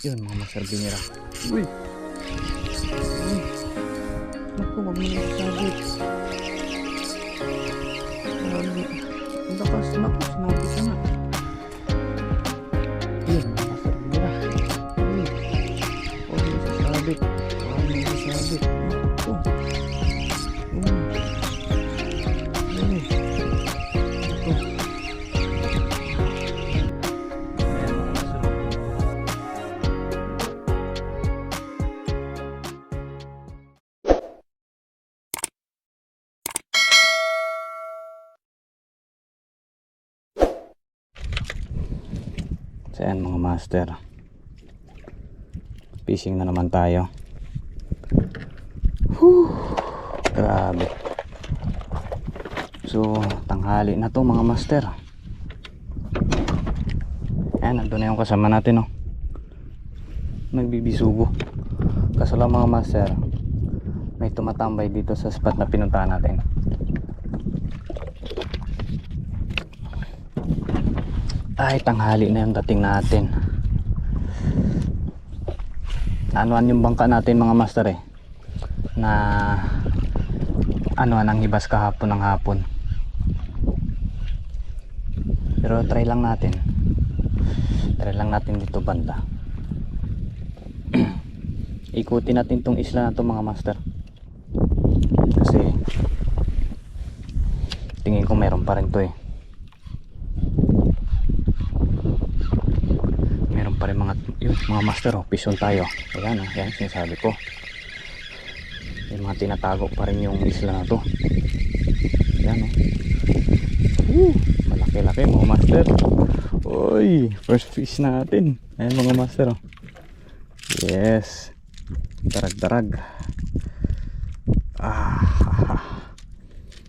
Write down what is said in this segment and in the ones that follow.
Yun mga master binira. Uy! Uy! Naku, wag mo na sabit. Ang lakas, naku, sinabi ka nga. Yun mga master binira. Uy! Huwag mo na sabit. Huwag mo na sabit. Naku! Uy! Uy! Naku! So ayan mga master, fishing na naman tayo. Grabe. So tanghali na to mga master. Ayan, nandun na yung kasama natin, oh. Nagbibisugo. Kaso lang mga master, may tumatambay dito sa spot na pinuntahan natin. Ay, tanghali na yung dating natin. Naanuan yung bangka natin mga master eh, na anuan ang hibas kahapon ng hapon. Pero try lang natin dito banda. Ikutin natin tong isla na to mga master, kasi tingin ko meron pa rin to eh. Pa rin mga master, oh, fishon tayo. Ayan, oh, ayan sinasabi ko. May mga tinatago pa rin yung isla na to. Ayan, oh. Malaki-laki mga master. Uy, first fish natin. Ayan mga master, oh. Yes, darag-darag.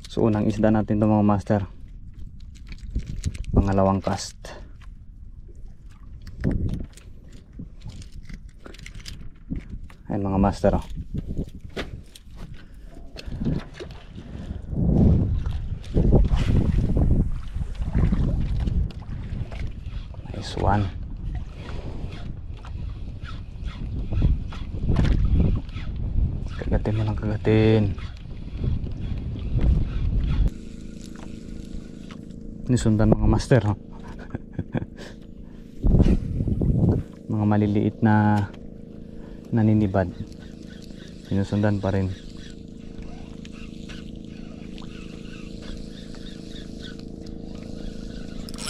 So unang isda natin to mga master, pangalawang cast. Ayan mga master, oh. Nice one. Kagatin mo lang, kagatin. Nisundan mga master, oh. Mga maliliit na naninibad, sinusundan pa rin.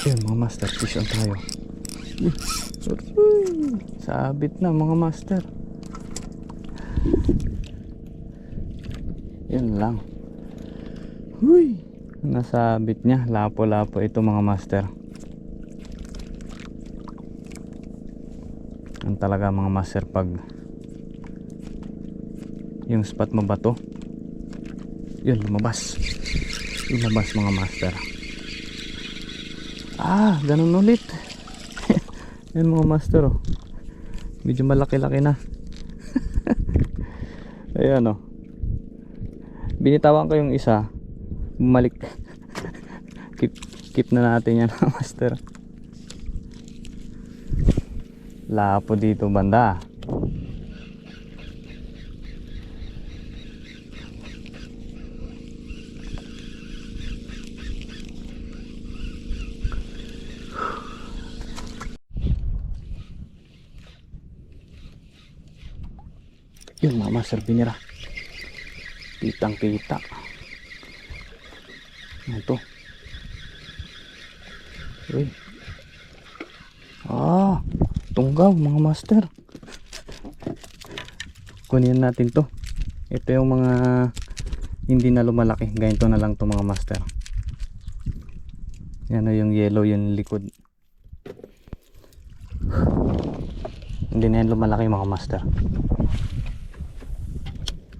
Ayun mga master, fish on tayo. Sabit na mga master. Yun lang. Huy, nasabit niya. Lapo-lapo ito mga master. Ang talaga mga master pag yung spot mo ba to, yun lumabas mga master. Ganun ulit. Yun mga master, oh. Medyo malaki-laki na. Ayan, oh. Binitawan ko yung isa, bumalik. keep na natin yan mga master. Lapo dito banda. Yun mga master, binira. Kitang kita. Ito. Uy. Tunggaw mga master. Kunin natin to. Ito yung mga hindi na lumalaki. Ganito na lang to mga master. Yan o yung yellow, yung likod. Hindi na yan lumalaki mga master.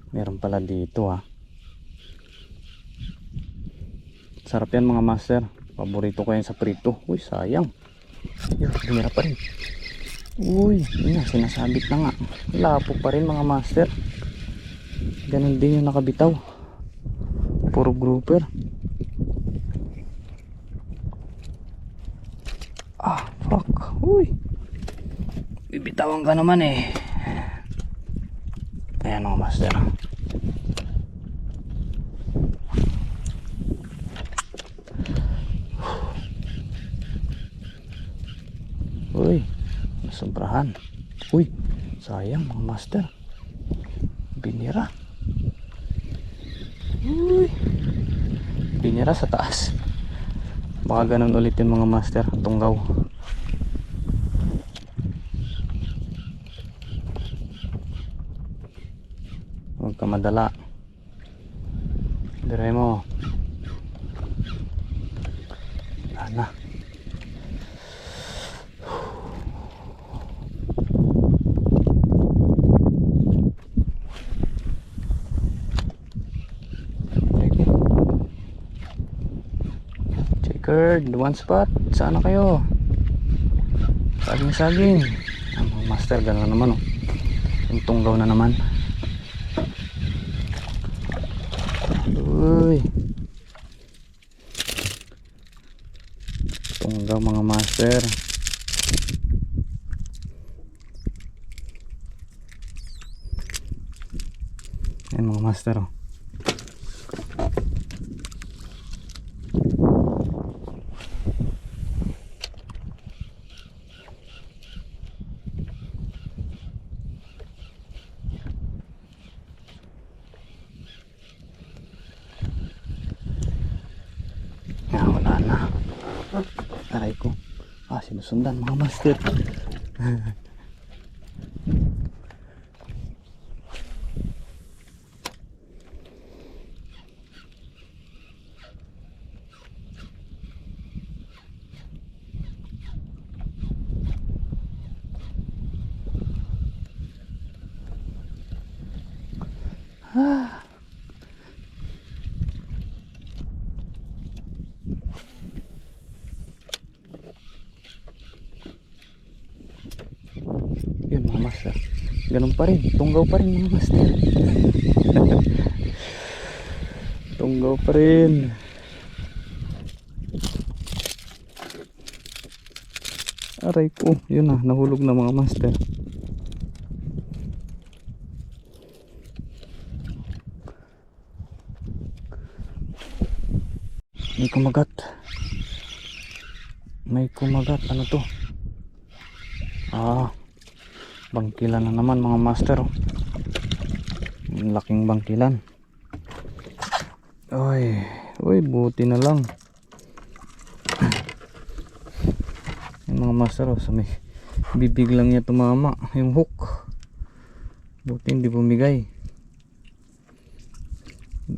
Meron pala dito, ha. Sarap yan mga master. Paborito ko yan sa prito. Uy, sayang. Yun, tumira pa rin. Uy, yun na, sinasabit na nga. Lapo pa rin mga master. Ganun din yung nakabitaw. Puro grouper. Fuck. Uy. Bibitawan ka naman eh. Ayan mga master. Uy, nasobrahan. Uy, sayang mga master. Binira. Uy, binira sa taas. Baka ganun ulit yung mga master. Tunggaw. Huwag ka madala. Diray mo. Ana. Checkered, one spot. Sana kayo? Saging-saging. Ang mga master, gano'n naman oh. Yung tunggaw na naman. Uy. Tunggaw mga master. Ayan mga master oh. Wala na. Aray ko. Sinusundan mga master. Yun mga master. Ganun pa rin. Tunggaw pa rin mga master. Tunggaw pa rin. Aray ko. Yun na. Nahulog na mga master. May kumagat. May kumagat. Ano to? Bangkilan na naman mga master oh. Laking bangkilan. Uy, buti na lang. Yung mga master oh, sa may bibig lang niya tumama yung hook. Buti hindi bumigay.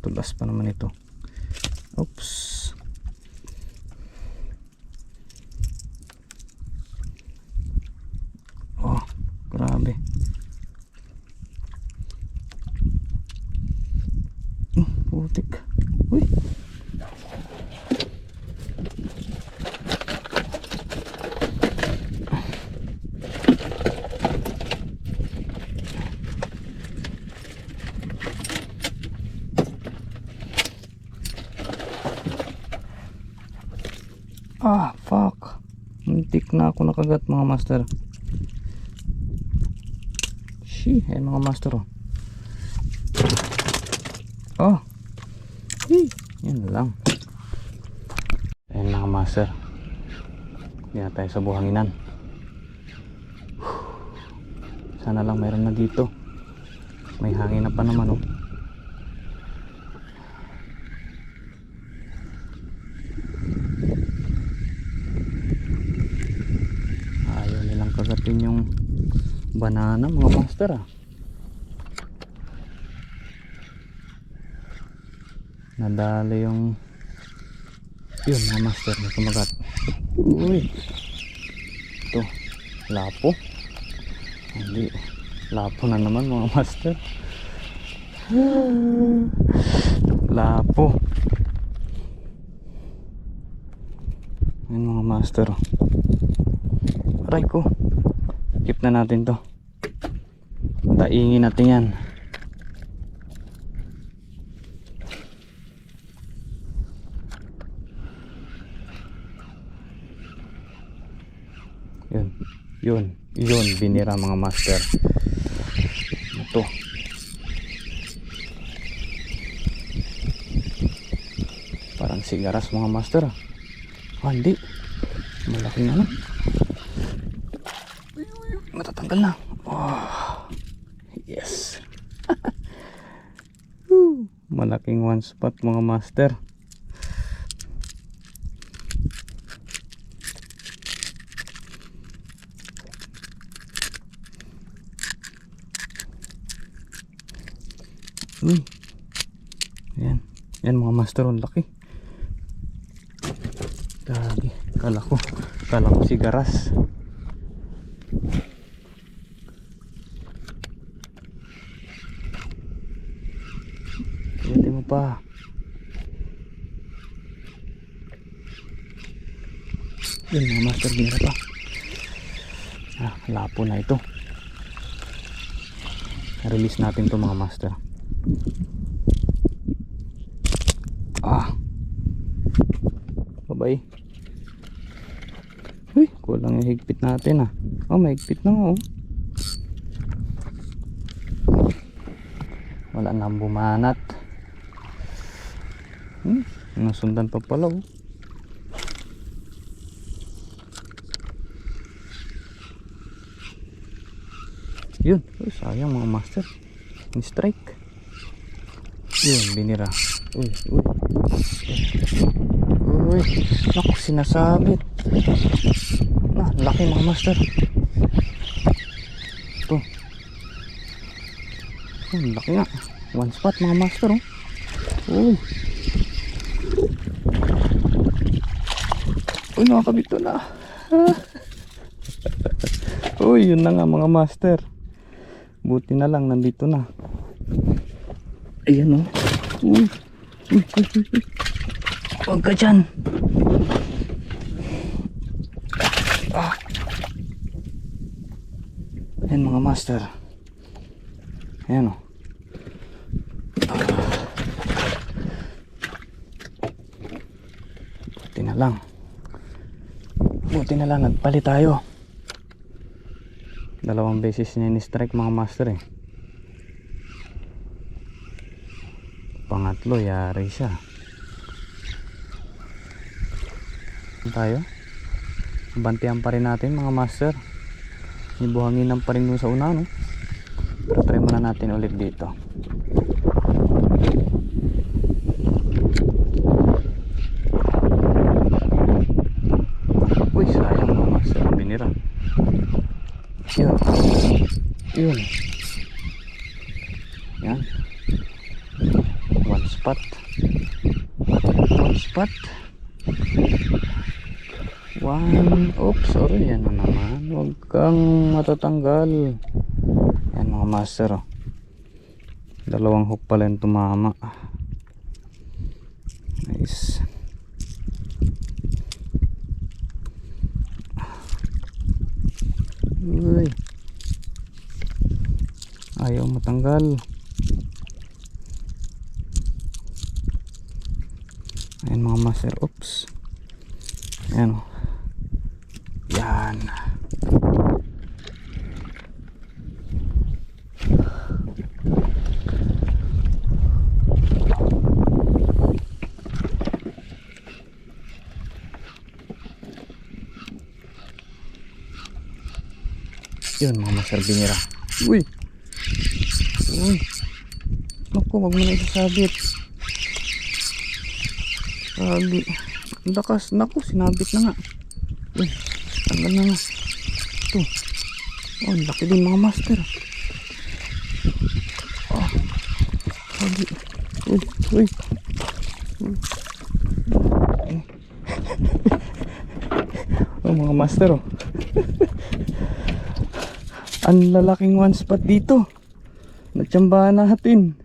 Tulas pa naman ito. Oops. Grabe. Putik. Uy. Fuck. Muntik na ako nakagat mga master. Ayan mga master oh. Yan lang. Ayan mga master. Hindi na tayo sa buhanginan. Sana lang mayroon na dito. May hangin na pa naman oh. Ayaw nilang kagatin yung banana mga master ah. Nadali yung yun mga master na kumagat. Uy, ito lapo. Hindi, lapo na naman mga master. Lapo. Ayun mga master. Aray ko. Keep na natin to. Taingin natin yan. Yun, binira mga master. Ito. Parang sigaras mga master. Hindi. Malaking ano. Matatanggal na. Oh, yes. Malaking one spot mga master. Yan. Yan mga master, ang laki. Gagi. Kala ko sigaras. Pwede mo pa. Yun mga master, binira pa. Lapo na ito. Release natin to mga master. Bye. Uy, kulang yung higpit natin mahigpit na nga wala nang bumanat. Nasundan pa pala Yun, sayang mga master. Strike. Yun, binira. Uy. Naku, sinasabit. Laki mga master. Ito. Laki nga. One spot mga master. Uy, nakakabit to na. Uy, yun na nga mga master. Buti na lang nandito na. Ayan Uy. Huwag ka dyan. Ayan mga master. Ayan Buti na lang nagpalit tayo. 2 beses niya ni-strike mga master Pangatlo, yari siya. Tayo. Bantiyan pa rin natin mga master. Ibuhanginan pa rin dun sa una Pero try muna natin ulit dito. Uy, sayang mga master. Binira. Yun. Yan. One spot. Oops, sorry. Yan na naman. Huwag kang matatanggal. Yan mga master 2 hook pala yung tumama. Nice. Uy. Ayaw matanggal. Ayan mga master. Oops. Ayan Yan. Yun mga master, binira. Uy. Naku, wag mo na isasabit. Sabi. Lakas. Naku, sinabit na nga. Uy, tanggal na nga. Ito. Laki din mga master. Sabi. Uy. Mga master ang lalaking one spot dito. Natsambahan natin.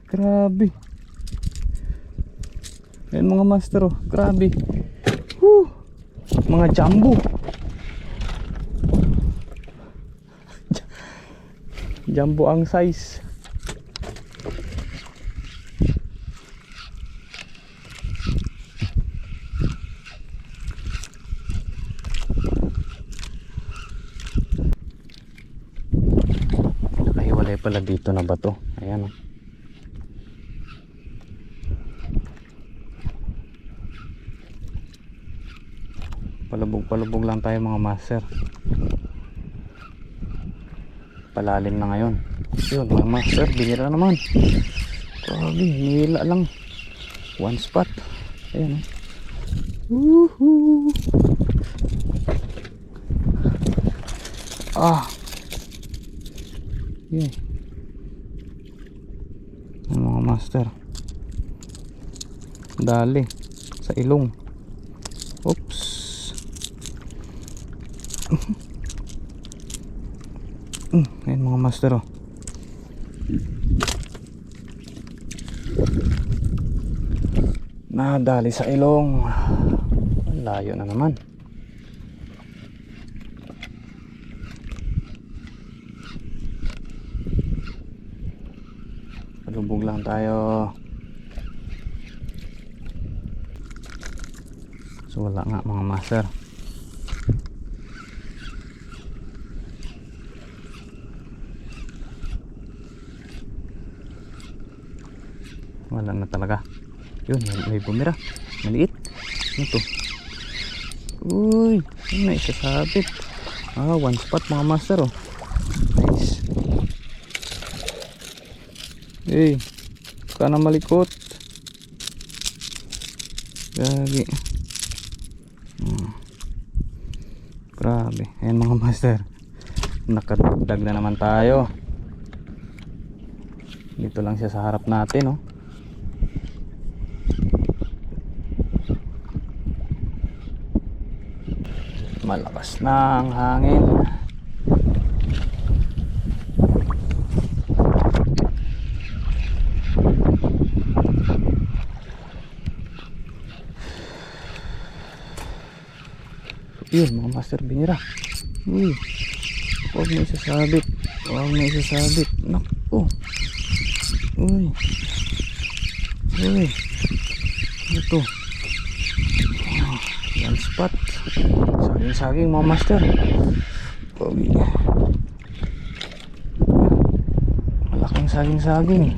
Grabe. Ayan mga master grabe. Mga jumbo. Jumbo ang size. pala dito na bato. Ayan oh. Palubog lang tayo mga master. Palalim na ngayon. Yun mga master, binira naman. Grabe, nila lang. One spot. Ayan oh. Woohoo. Yun. Yung mga master. Dali. Sa ilong. Oops. Ayan mga master oh. Nadali sa ilong. Ang layo na naman. Palubog lang tayo. So wala nga mga master. Wala na talaga. Yun, may bumira. Maliit. Ano to? Uy, may isasabit. One spot mga master oh. Nice. Hey, kana malikot. Gagi. Grabe. Ayan mga master. Nakadagdag na naman tayo. Dito lang siya sa harap natin oh. Malakas na ang hangin. Yun mga master, binira. Uy, huwag mo isasabit. Huwag mo isasabit. Naku. Uy. Uy. Ano to? Yan spot. Saging mga master. Pogi. Malaking saging.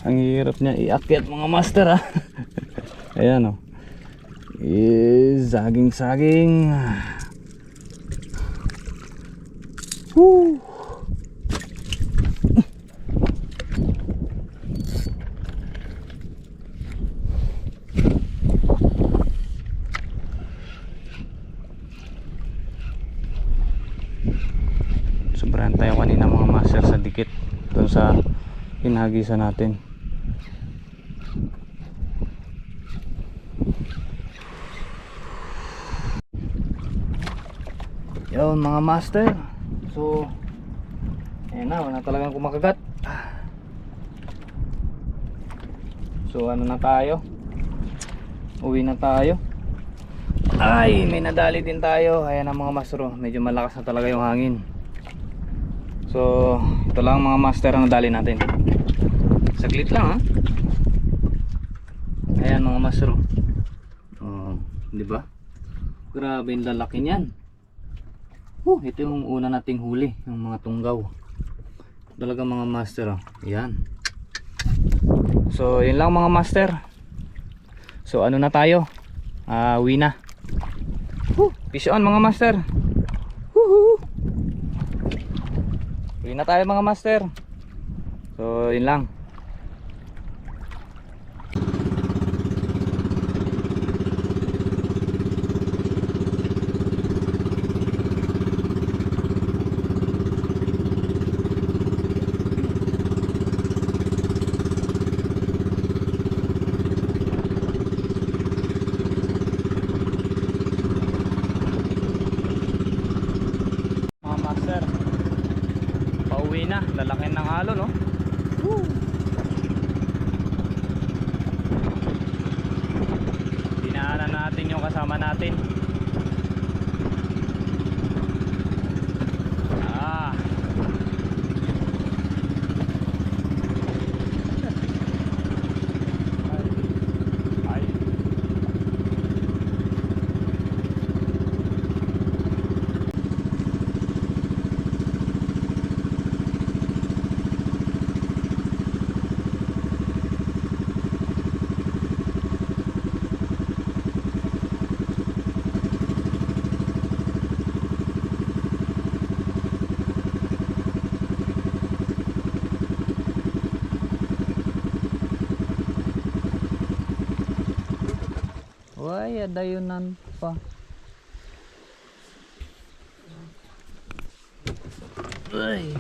Ang hirap niya iakyat mga master ah. Ayan oh. Saging. Woo. Sobrang tayo kanina mga master sa dikit doon sa hinagisan natin. Yun mga master. So ayan na, wala talagang kumakagat. So ano na tayo, uwi na tayo. Ay, may nadali din tayo. Ayan na mga master, medyo malakas na talaga yung hangin. So ito lang mga master ang nadali natin. Saglit lang ha. Ayan mga master. Di ba? Grabe yung lalaki niyan. Ito yung una nating huli, yung mga tunggaw. Talaga mga master yan. So yun lang mga master. So ano na tayo, uwi na. Peace on mga master. Uwi na tayo mga master. So yun lang. Pauwi na, lalaking ng alon no. Dinaanan natin yung kasama natin. Why, adayunan pa. Uy.